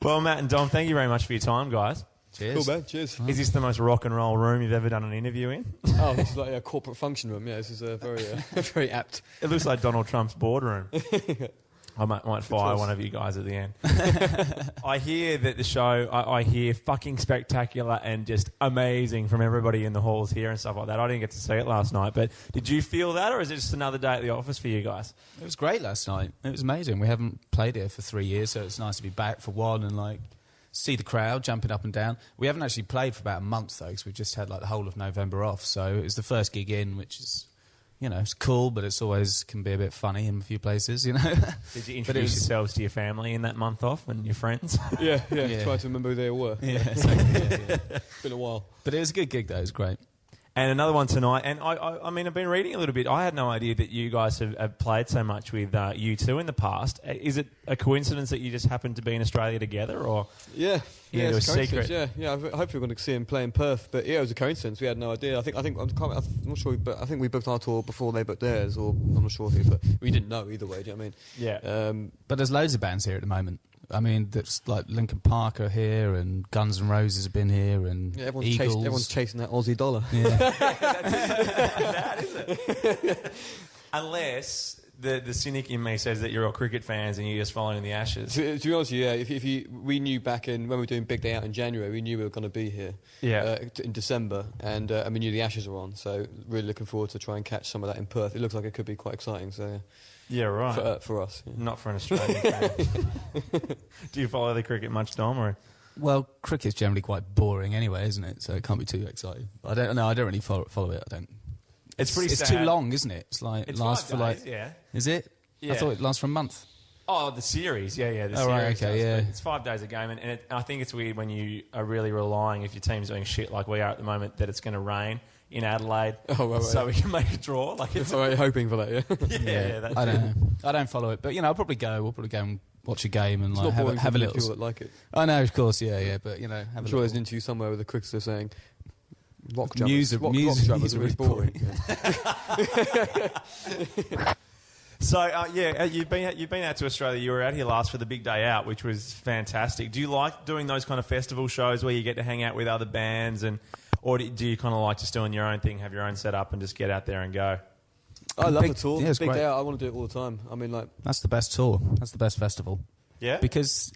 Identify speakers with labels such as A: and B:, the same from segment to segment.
A: Well, Matt and Dom, thank you very much for your time, guys.
B: Cheers.
C: Cool, man. Cheers.
A: Is this the most rock and roll room you've ever done an interview in?
C: Oh, this is like a corporate function room. Yeah, this is very, very apt.
A: It looks like Donald Trump's boardroom. I might fire one of you guys at the end. I hear that the show, I hear fucking spectacular and just amazing from everybody in the halls here and stuff like that. I didn't get to see it last night, but did you feel that, or is it just another day at the office for you guys?
B: It was great last night. It was amazing. We haven't played here for 3 years, so it's nice to be back for one and like see the crowd jumping up and down. We haven't actually played for about a month though, because we've just had like the whole of November off. So it was the first gig in, which is, you know, it's cool, but it's always can be a bit funny in a few places, you know.
A: Did you introduce yourselves to your family in that month off and your friends?
C: Yeah. Try to remember who they were.
B: Yeah, exactly. Yeah.
C: It's been a while.
B: But it was a good gig though. It was great.
A: And another one tonight. And I mean, I've been reading a little bit. I had no idea that you guys have played so much with U2 in the past. Is it a coincidence that you just happened to be in Australia together, or
C: yeah,
A: it was a secret?
C: Yeah. Hopefully we're going to see him play in Perth. But yeah, it was a coincidence. We had no idea. I'm not sure, but I think we booked our tour before they booked theirs, or I'm not sure who, but we didn't know either way. Do you know what I mean?
A: Yeah.
B: But there's loads of bands here at the moment. I mean, there's like Linkin Park are here, and Guns N' Roses have been here, and Eagles.
C: Everyone's chasing that Aussie dollar.
B: Yeah.
A: That is it. Unless the cynic in me says that you're all cricket fans and you're just following the Ashes.
C: To be honest, yeah. We knew back in when we were doing Big Day Out in January, we knew we were going to be here.
A: Yeah.
C: In December, and we knew the Ashes were on, so really looking forward to try and catch some of that in Perth. It looks like it could be quite exciting. So.
A: Yeah, right.
C: For us. Yeah.
A: Not for an Australian fan. Do you follow the cricket much, Dom? Or?
B: Well, cricket's generally quite boring anyway, isn't it? So it can't be too exciting. I don't really follow it. I don't.
A: It's pretty sad.
B: It's too long, isn't it? It's like
A: it
B: lasts
A: 5
B: for
A: days, yeah.
B: Is it?
A: Yeah.
B: I thought it lasts for a month.
A: Oh, the series, yeah. The series
B: right, okay,
A: does,
B: yeah.
A: It's 5 days a game, and I think it's weird when you are really relying, if your team's doing shit like we are at the moment, that it's going to rain in Adelaide, so we can make a draw. Like it's
C: already hoping for that, yeah.
B: yeah,
A: that's
B: I don't know. I don't follow it, but you know, I'll probably go. We'll probably go and watch a game and like have a little.
C: People that like it.
B: I know, of course, yeah. But you know,
C: I'm sure there's an interview somewhere with the crickets are saying. Rock
B: Muse
C: drummers are really boring.
A: So you've been out to Australia. You were out here last for the Big Day Out, which was fantastic. Do you like doing those kind of festival shows where you get to hang out with other bands, or do you kind of like just doing your own thing, have your own setup, and just get out there and go?
C: I love the tour.
B: Yeah,
C: Big Day Out. I want to do it all the time. I mean, like
B: that's the best tour. That's the best festival.
A: Yeah,
B: because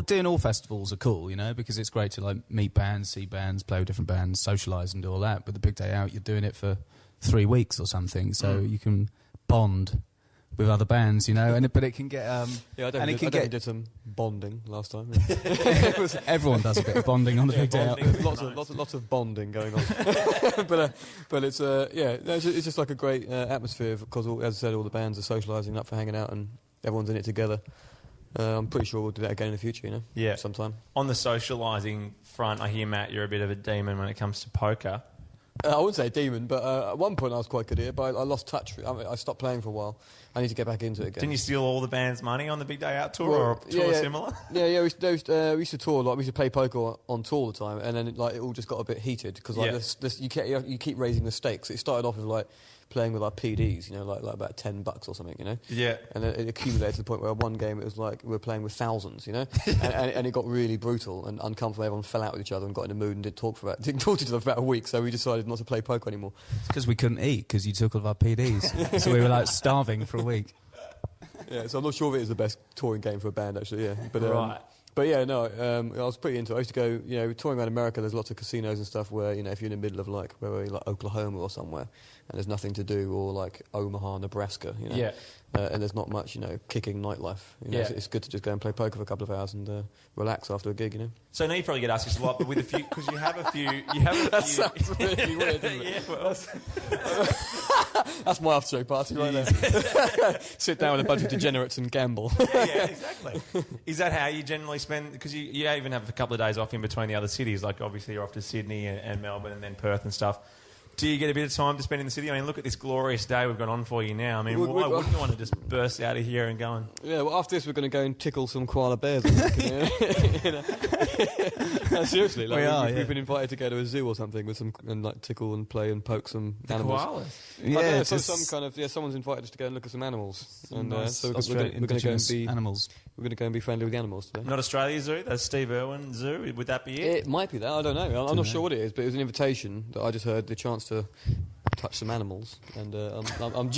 B: doing all festivals are cool, you know, because it's great to like meet bands, see bands, play with different bands, socialise and do all that. But the Big Day Out, you're doing it for 3 weeks or something, so you can bond with other bands, you know, but it can get
C: I definitely did some bonding last time. Yeah.
B: Everyone does a bit of bonding on the Big Day Out.
C: Lots of bonding going on. but it's it's just like a great atmosphere because, as I said, all the bands are socialising, up for hanging out, and everyone's in it together. I'm pretty sure we'll do that again in the future, you know.
A: Yeah,
C: sometime.
A: On the socialising front, I hear, Matt, you're a bit of a demon when it comes to poker.
C: I wouldn't say a demon, but at one point I was quite good at it, but I lost touch. I stopped playing for a while. I need to get back into it again.
A: Didn't you steal all the band's money on the Big Day Out tour, or a tour similar?
C: Yeah. We used to tour, like we used to play poker on tour all the time, and then it all just got a bit heated because you keep raising the stakes. It started off with like playing with our PDs, you know, like about $10 or something, you know.
A: Yeah.
C: And then it accumulated to the point where one game it was like we were playing with thousands, you know, and it got really brutal and uncomfortable. Everyone fell out with each other and got in a mood and didn't talk to each other for about a week. So we decided not to play poker anymore.
B: It's because we couldn't eat because you took all of our PDs, so we were like starving for a week.
C: Yeah, so I'm not sure if it is the best touring game for a band actually. Yeah, but
A: right.
C: But yeah, no, I was pretty into it. I used to go, you know, touring around America. There's lots of casinos and stuff where, you know, if you're in the middle of like Oklahoma or somewhere, and there's nothing to do, or like Omaha, Nebraska, you know,
A: yeah,
C: and there's not much, you know, kicking nightlife. You know,
A: yeah,
C: it's good to just go and play poker for a couple of hours and relax after a gig, you know.
A: So now you probably get asked this a lot, but with a few, because you have a few.
C: That sounds really weird, doesn't it?
A: Yeah, well,
C: that's my after-show party right there. Sit down with a bunch of degenerates and gamble.
A: Yeah, exactly. Is that how you generally spend? Because you even have a couple of days off in between the other cities. Like obviously you're off to Sydney and Melbourne and then Perth and stuff. Do you get a bit of time to spend in the city? I mean, look at this glorious day we've got on for you now. I mean, why wouldn't you want to just burst out of here and go and...
C: Yeah, well, after this, we're going to go and tickle some koala bears. I think, you know? No, seriously, like, we've been invited to go to a zoo or something with some and like tickle and play and poke some animals.
B: Koalas?
C: Some kind of someone's invited us to go and look at some animals, and
B: nice
C: so we're going to go and be
B: animals.
C: We're going to go and be friendly with the animals today.
A: Not Australia Zoo, that's Steve Irwin Zoo. Would that be it?
C: It might be that. I don't know. I'm not sure what it is, but it was an invitation that I just heard the chance to touch some animals, and I'm going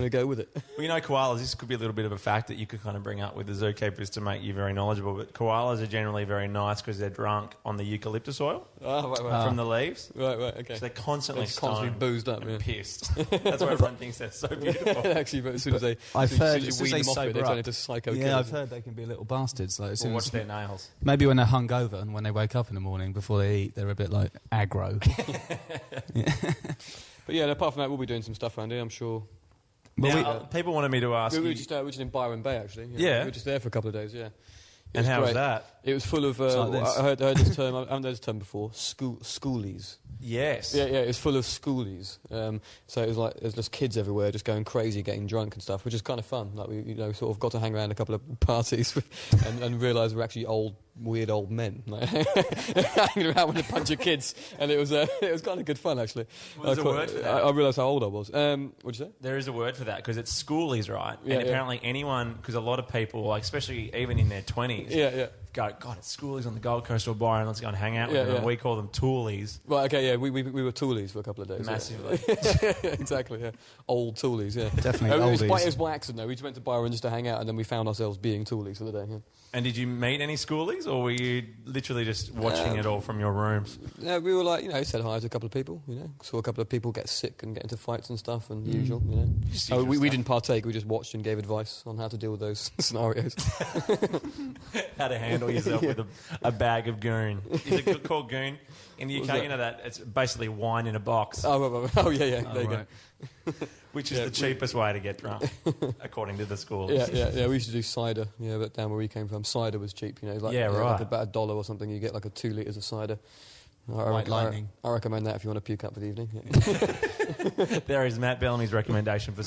C: to go with it.
A: Well, you know, koalas, this could be a little bit of a fact that you could kind of bring up with the zookeepers to make you very knowledgeable, but koalas are generally very nice because they're drunk on the eucalyptus oil from the leaves.
C: Right, okay.
A: So they're constantly
C: boozed up,
A: and pissed. That's why everyone thinks they're so beautiful.
C: Actually, but as soon as they
B: I've heard
C: as wean them off it, they turn into psycho killers.
B: Yeah, I've heard they can be little bastards. Like,
A: Or watch their nails.
B: Maybe when they're hungover and when they wake up in the morning before they eat, they're a bit like aggro.
C: But yeah, apart from that, we'll be doing some stuff around here, I'm sure.
A: Now, people wanted me to ask
C: we
A: you...
C: were just in Byron Bay, actually.
A: Yeah.
C: We were just there for a couple of days, yeah.
A: And how was that?
C: It was full of... I heard this term, I haven't heard this term before, schoolies.
A: Yes.
C: Yeah, it's full of schoolies. So it was like there's just kids everywhere, just going crazy, getting drunk and stuff, which is kind of fun. Like we, sort of got to hang around a couple of parties and realise we're actually weird old men, like, hanging around with a bunch of kids, and it was kind of good fun actually.
A: There's a word for that.
C: I realised how old I was. What'd you say?
A: There is a word for that because it's schoolies, right?
C: Yeah,
A: and apparently anyone, because a lot of people, like especially even in their 20s, go, God, it's schoolies on the Gold Coast or Byron, let's go and hang out with them. And we call them toolies.
C: Right, okay, yeah, we were toolies for a couple of days.
A: Massively.
C: Yeah. Exactly, yeah. Old toolies, yeah.
B: Definitely
C: It
B: oldies.
C: was by accident, though. We just went to Byron just to hang out, and then we found ourselves being toolies for the day, yeah.
A: And did you meet any schoolies, or were you literally just watching it all from your rooms?
C: Yeah, we were like, said hi to a couple of people, saw a couple of people get sick and get into fights and stuff, and usual, we didn't partake, we just watched and gave advice on how to deal with those scenarios.
A: How to handle yourself with a bag of goon. Is it called goon? In the UK, you know that it's basically wine in a box.
C: Oh yeah, there you go.
A: Which is the cheapest way to get drunk, according to the school.
C: Yeah. We used to do cider. Yeah, but down where we came from, cider was cheap. Like about $1 or something. You get like 2 litres of cider. I recommend that if you want to puke up for the evening. Yeah.
A: There is Matt Bellamy's recommendation for